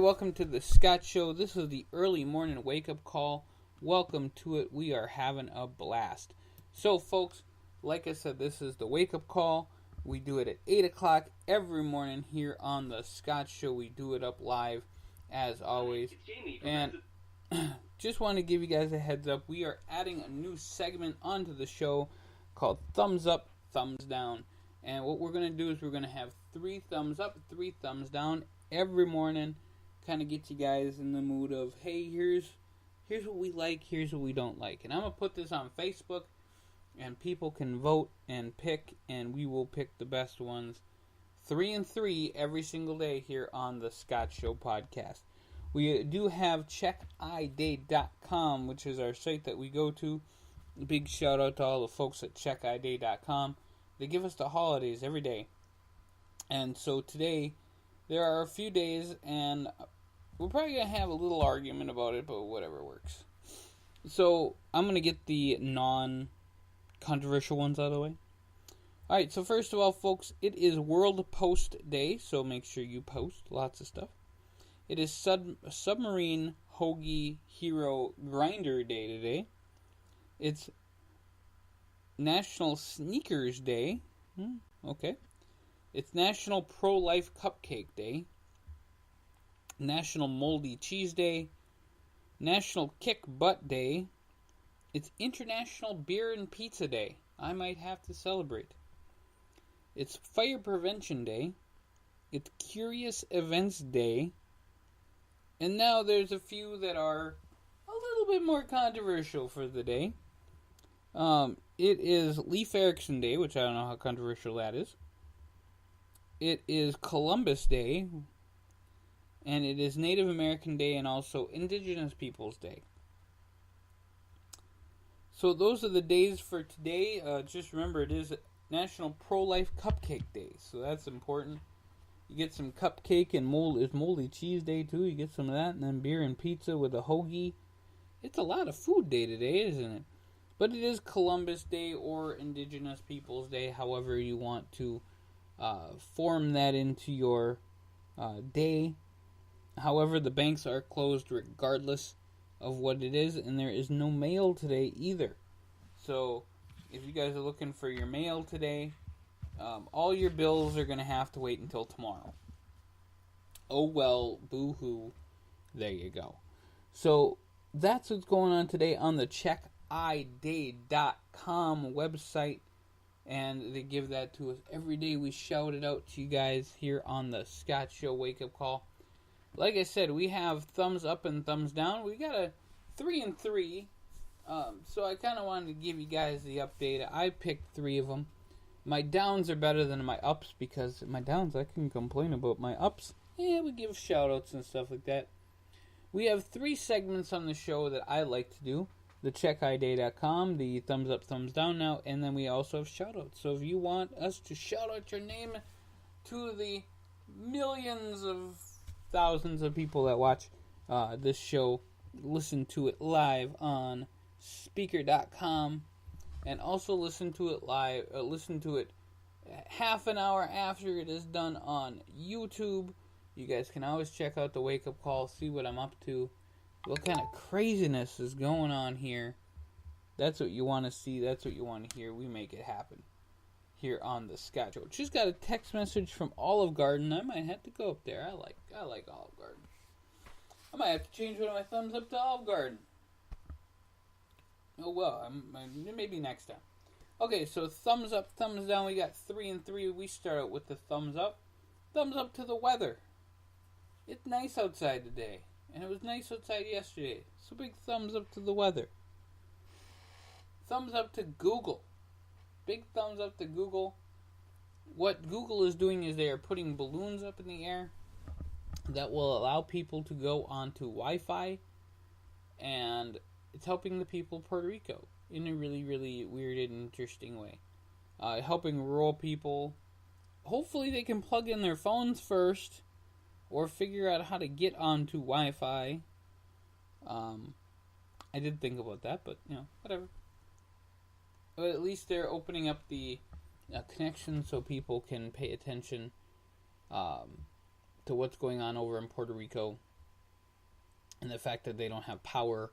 welcome to the Thescottshow. This is the early morning wake-up call. Welcome to it. We are having a blast. So, folks, like I said, this is the wake-up call. We do it at 8 o'clock every morning here on the Thescottshow. We do it up live, as always. And just want to give you guys a heads up. We are adding a new segment onto the show called Thumbs Up, Thumbs Down. And what we're going to do is we're going to have 3 thumbs up, 3 thumbs down every morning. Kind of get you guys in the mood of, hey, here's what we like, here's what we don't like. And I'm going to put this on Facebook, and people can vote and pick, and we will pick the best ones. 3 and 3 every single day here on the Thescottshow podcast. We do have checkiday.com, which is our site that we go to. A big shout out to all the folks at checkiday.com. They give us the holidays every day. And so today, there are a few days, and we're probably going to have a little argument about it, but whatever works. So, I'm going to get the non-controversial ones out of the way. Alright, so first of all, folks, it is World Post Day, so make sure you post lots of stuff. It is Submarine Hoagie Hero Grinder Day today. It's National Sneakers Day. Okay. It's National Pro-Life Cupcake Day. National Moldy Cheese Day. National Kick Butt Day. It's International Beer and Pizza Day. I might have to celebrate. It's Fire Prevention Day. It's Curious Events Day. And now there's a few that are a little bit more controversial for the day. It is Leif Erikson Day, which I don't know how controversial that is. It is Columbus Day. And it is Native American Day and also Indigenous Peoples Day. So those are the days for today. Just remember, it is National Pro-Life Cupcake Day. So that's important. You get some cupcake and moldy cheese day too. You get some of that, and then beer and pizza with a hoagie. It's a lot of food day today, isn't it? But it is Columbus Day or Indigenous Peoples Day, however you want to form that into your day. However, the banks are closed regardless of what it is, and there is no mail today either. So, if you guys are looking for your mail today, all your bills are going to have to wait until tomorrow. Oh well, boo-hoo. There you go. So, that's what's going on today on the checkiday.com website, and they give that to us every day. We shout it out to you guys here on the Thescottshow Wake Up Call. Like I said, we have thumbs up and thumbs down. We got a 3 and 3, so I kind of wanted to give you guys the update. I picked 3 of them. My downs are better than my ups, because my downs, I can complain about. My ups, we give shout-outs and stuff like that. We have 3 segments on the show that I like to do. The checkiday.com, the thumbs up, thumbs down now, and then we also have shout-outs. So if you want us to shout out your name to the millions of thousands of people that watch this show, listen to it live on speaker.com, and also listen to it live, listen to it half an hour after it is done on YouTube. You guys can always check out the Wake Up Call, see what I'm up to, what kind of craziness is going on here. That's what you want to see, that's what you want to hear. We make it happen here on the Thescottshow. Just got a text message from Olive Garden. I might have to go up there. I like Olive Garden. I might have to change one of my thumbs up to Olive Garden. Oh well, maybe next time. Okay, so thumbs up, thumbs down. We got 3 and 3. We start out with the thumbs up. Thumbs up to the weather. It's nice outside today, and it was nice outside yesterday. So big thumbs up to the weather. Thumbs up to Google. Big thumbs up to Google. What Google is doing is they are putting balloons up in the air that will allow people to go onto Wi-Fi, and it's helping the people of Puerto Rico in a really, really weird and interesting way. Helping rural people. Hopefully they can plug in their phones first, or figure out how to get onto Wi-Fi. I did think about that, but, whatever. But at least they're opening up the connection so people can pay attention to what's going on over in Puerto Rico and the fact that they don't have power.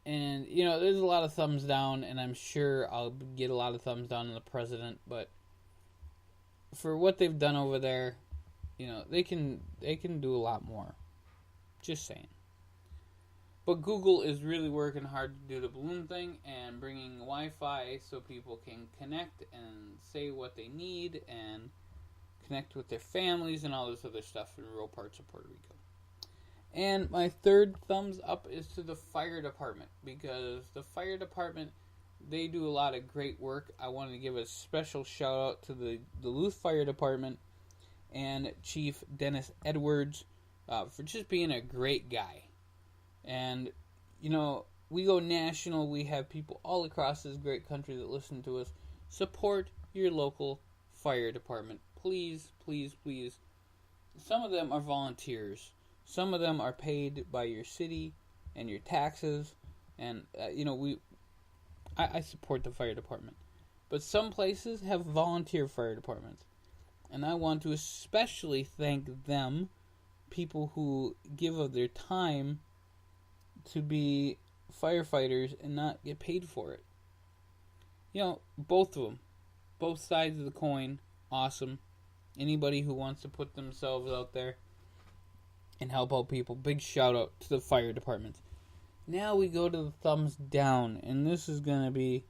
And, there's a lot of thumbs down, and I'm sure I'll get a lot of thumbs down on the president, but for what they've done over there, they can do a lot more. Just saying. But Google is really working hard to do the balloon thing and bringing Wi-Fi so people can connect and say what they need and connect with their families and all this other stuff in rural parts of Puerto Rico. And my third thumbs up is to the fire department, because the fire department, they do a lot of great work. I want to give a special shout out to the Duluth Fire Department and Chief Dennis Edwards for just being a great guy. And, we go national. We have people all across this great country that listen to us. Support your local fire department. Please, please, please. Some of them are volunteers. Some of them are paid by your city and your taxes. And, I support the fire department. But some places have volunteer fire departments. And I want to especially thank them, people who give of their time to be firefighters and not get paid for it. Both of them. Both sides of the coin. Awesome. Anybody who wants to put themselves out there and help out people, big shout out to the fire departments. Now we go to the thumbs down, and this is going to be,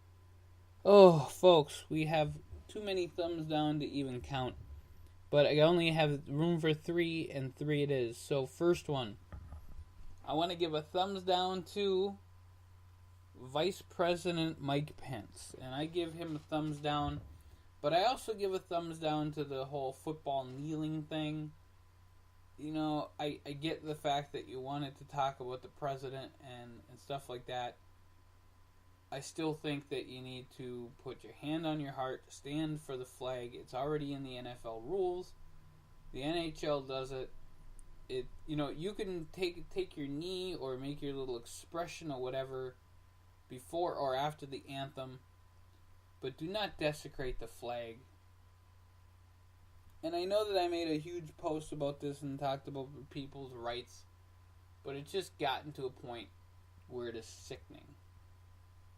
folks, we have too many thumbs down to even count, but I only have room for 3, and 3 it is. So first one, I want to give a thumbs down to Vice President Mike Pence, and I give him a thumbs down, but I also give a thumbs down to the whole football kneeling thing. I get the fact that you wanted to talk about the president and stuff like that. I still think that you need to put your hand on your heart, stand for the flag. It's already in the NFL rules. The NHL does it. You can take your knee or make your little expression or whatever before or after the anthem, but do not desecrate the flag. And I know that I made a huge post about this and talked about people's rights, but it's just gotten to a point where it is sickening.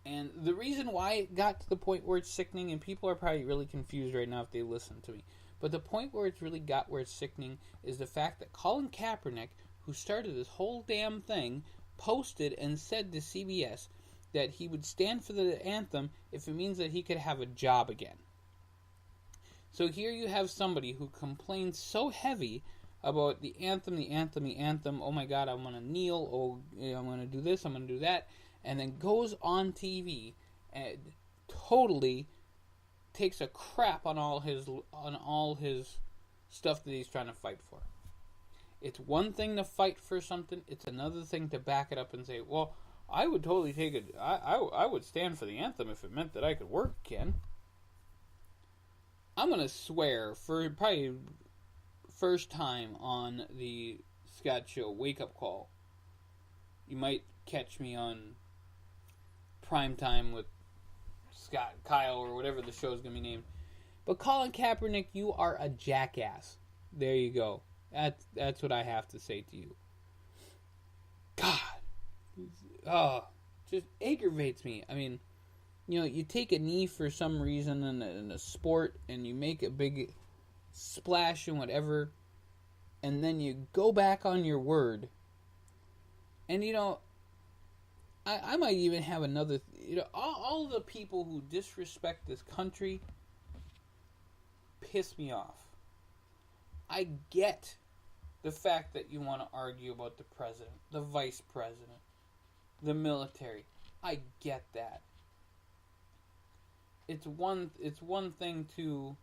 And the reason why it got to the point where it's sickening, and people are probably really confused right now if they listen to me, but the point where it's really got where it's sickening is the fact that Colin Kaepernick, who started this whole damn thing, posted and said to CBS that he would stand for the anthem if it means that he could have a job again. So here you have somebody who complains so heavy about the anthem. Oh my God, I'm going to kneel. Oh, I'm going to do this. I'm going to do that. And then goes on TV and totally takes a crap on all his stuff that he's trying to fight for. It's one thing to fight for something. It's another thing to back it up and say, well, I would totally take it. I would stand for the anthem if it meant that I could work again. I'm going to swear for probably first time on the Thescottshow wake-up call. You might catch me on prime time with Scott, Kyle, or whatever the show is going to be named. But Colin Kaepernick, you are a jackass. There you go. That's what I have to say to you. God. Just aggravates me. I mean, you take a knee for some reason in a sport, and you make a big splash and whatever, and then you go back on your word. And, I might even have another, all the people who disrespect this country piss me off. I get the fact that you want to argue about the president, the vice president, the military. I get that. It's one thing to,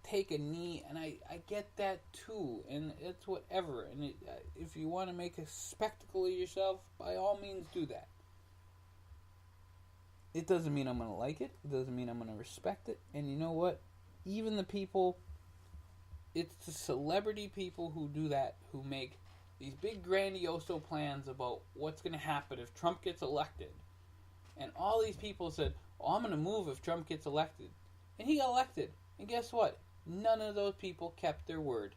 take a knee, and I get that too, and it's whatever. And if you want to make a spectacle of yourself, by all means do that. It doesn't mean I'm going to like it. It doesn't mean I'm going to respect it. And you know what? Even the people, it's the celebrity people who do that, who make these big grandiose plans about what's going to happen if Trump gets elected. And all these people said, I'm going to move if Trump gets elected. And he got elected. And guess what? None of those people kept their word.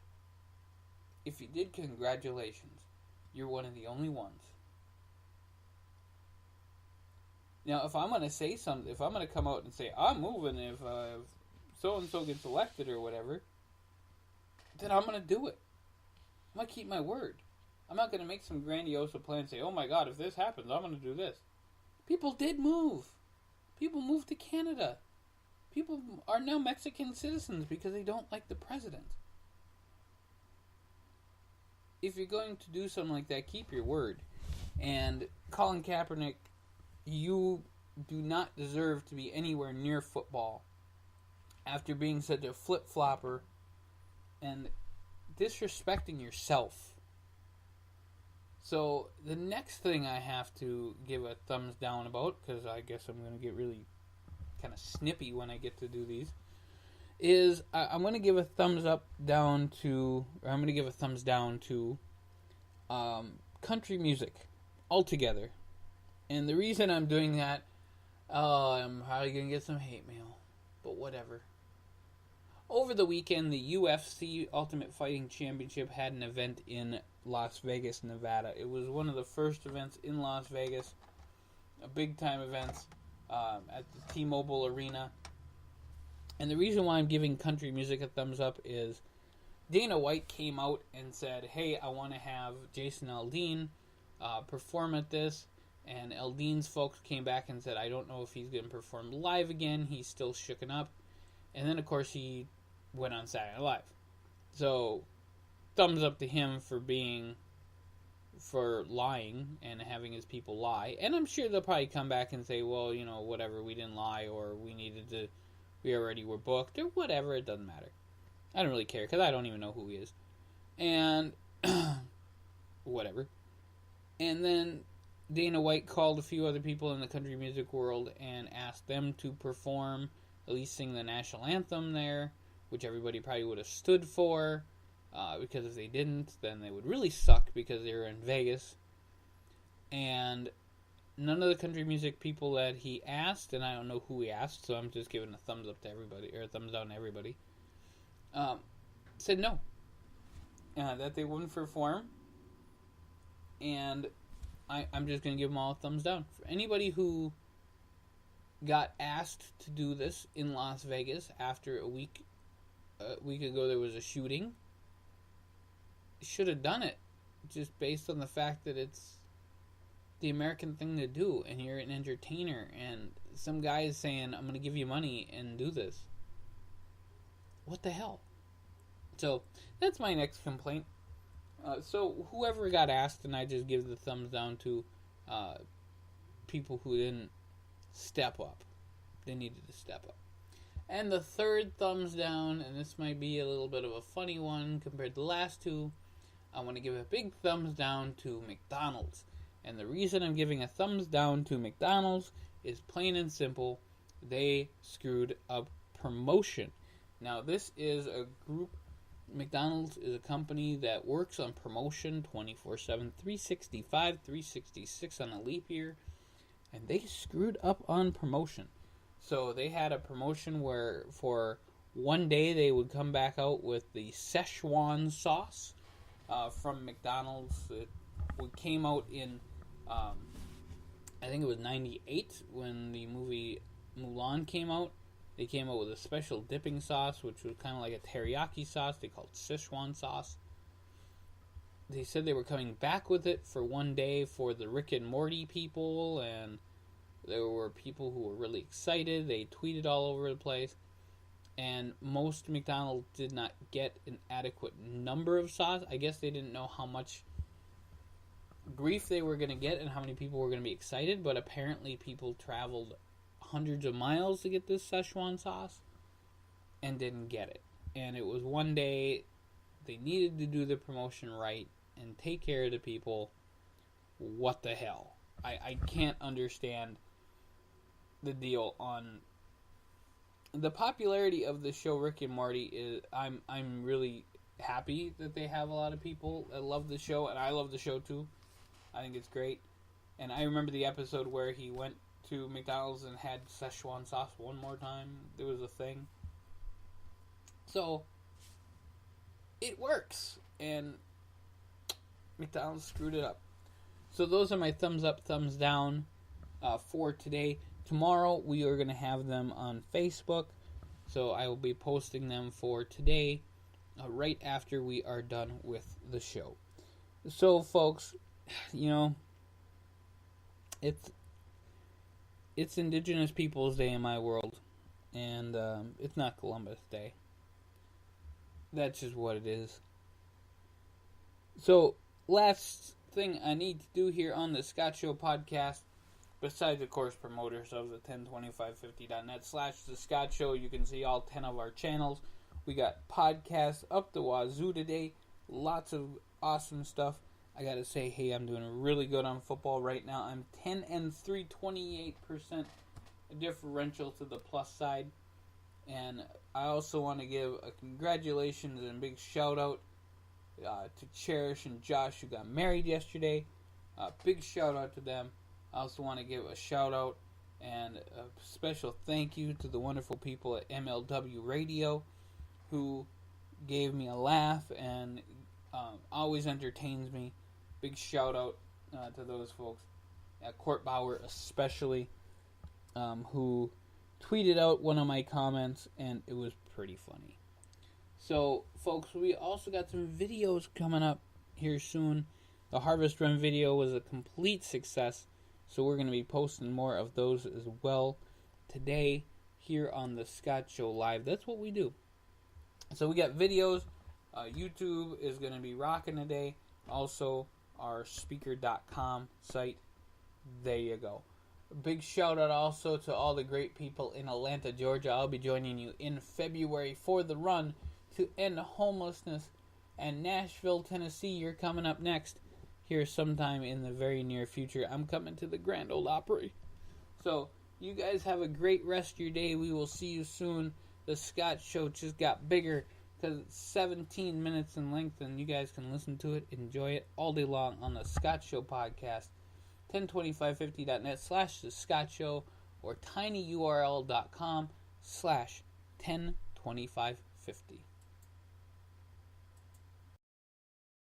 If you did, congratulations. you're one of the only ones. Now, if I'm going to say something, if I'm going to come out and say, I'm moving if so-and-so gets elected or whatever, then I'm going to do it. I'm going to keep my word. I'm not going to make some grandiose plan and say, oh my God, if this happens, I'm going to do this. People did move. People moved to Canada. People are now Mexican citizens because they don't like the president. If you're going to do something like that, keep your word. And Colin Kaepernick, you do not deserve to be anywhere near football after being such a flip-flopper and disrespecting yourself. So the next thing I have to give a thumbs down about, because I guess I'm going to get really kind of snippy when I get to do these, is I'm going to give a thumbs down to country music altogether. And the reason I'm doing that, I'm probably going to get some hate mail, but whatever. Over the weekend, the UFC Ultimate Fighting Championship had an event in Las Vegas, Nevada. It was one of the first events in Las Vegas, a big-time event at the T-Mobile Arena. And the reason why I'm giving country music a thumbs up is Dana White came out and said, hey, I want to have Jason Aldean perform at this. And Aldean's folks came back and said, I don't know if he's going to perform live again. He's still shooken up. And then, of course, he went on Saturday Night Live. So, thumbs up to him for lying and having his people lie. And I'm sure they'll probably come back and say, well, you know, whatever, we didn't lie, or we already were booked, or whatever, it doesn't matter. I don't really care, because I don't even know who he is. And, whatever. And then Dana White called a few other people in the country music world and asked them to perform, at least sing the national anthem there, which everybody probably would have stood for, because if they didn't, then they would really suck because they were in Vegas. And none of the country music people that he asked, and I don't know who he asked, so I'm just giving a thumbs up to everybody, or a thumbs down to everybody, said no, that they wouldn't perform, and I'm just going to give them all a thumbs down. For anybody who got asked to do this in Las Vegas after a week ago there was a shooting, should have done it, just based on the fact that it's the American thing to do, and you're an entertainer, and some guy is saying, I'm going to give you money and do this. What the hell? So, that's my next complaint. So, whoever got asked, and I just give the thumbs down to people who didn't step up. They needed to step up. And the third thumbs down, and this might be a little bit of a funny one compared to the last two, I want to give a big thumbs down to McDonald's. And the reason I'm giving a thumbs down to McDonald's is plain and simple. They screwed up promotion. Now, this is a group. McDonald's is a company that works on promotion 24/7, 365, 366 on a leap year. And they screwed up on promotion. So they had a promotion where for one day they would come back out with the Szechuan sauce from McDonald's. It came out in, I think it was 98 when the movie Mulan came out. They came out with a special dipping sauce, which was kind of like a teriyaki sauce. They called Szechuan sauce. They said they were coming back with it for one day for the Rick and Morty people, and there were people who were really excited. They tweeted all over the place. And most McDonald's did not get an adequate number of sauce. I guess they didn't know how much grief they were going to get and how many people were going to be excited. But apparently people traveled hundreds of miles to get this Szechuan sauce and didn't get it. And it was one day. They needed to do the promotion right and take care of the people. What the hell? I can't understand the deal on the popularity of the show Rick and Morty. Is I'm really happy that they have a lot of people that love the show, and I love the show too. I think it's great. And I remember the episode where he went to McDonald's and had Szechuan sauce one more time. There was a thing. So it works, and McDonald's screwed it up. So those are my thumbs up, thumbs down for today. Tomorrow we are going to have them on Facebook. So I will be posting them for today right after we are done with the show. So folks, it's Indigenous Peoples Day in my world. And it's not Columbus Day. That's just what it is. So, last thing I need to do here on the Scott Show podcast, besides, of course, promoters of the 102550.net/the Scott Show, you can see all 10 of our channels. We got podcasts up the wazoo today. Lots of awesome stuff. I gotta say, hey, I'm doing really good on football right now. I'm 10-3, 28% differential to the plus side. And I also want to give a congratulations and a big shout out to Cherish and Josh, who got married yesterday. Big shout out to them. I also want to give a shout out and a special thank you to the wonderful people at MLW Radio, who gave me a laugh and always entertains me. Big shout out to those folks. Court Bauer especially, who tweeted out one of my comments, and it was pretty funny. So, folks, we also got some videos coming up here soon. The Harvest Run video was a complete success, so we're going to be posting more of those as well today here on the Scott Show Live. That's what we do. So we got videos. YouTube is going to be rocking today. Also, our speaker.com site. There you go. A big shout out also to all the great people in Atlanta, Georgia. I'll be joining you in February for the run to end homelessness. And Nashville, Tennessee, you're coming up next here sometime in the very near future. I'm coming to the Grand Ole Opry. So, you guys have a great rest of your day. We will see you soon. The Scott Show just got bigger because it's 17 minutes in length, and you guys can listen to it, enjoy it all day long on the Scott Show podcast. 102550.net/the Scott Show or tinyurl.com/102550.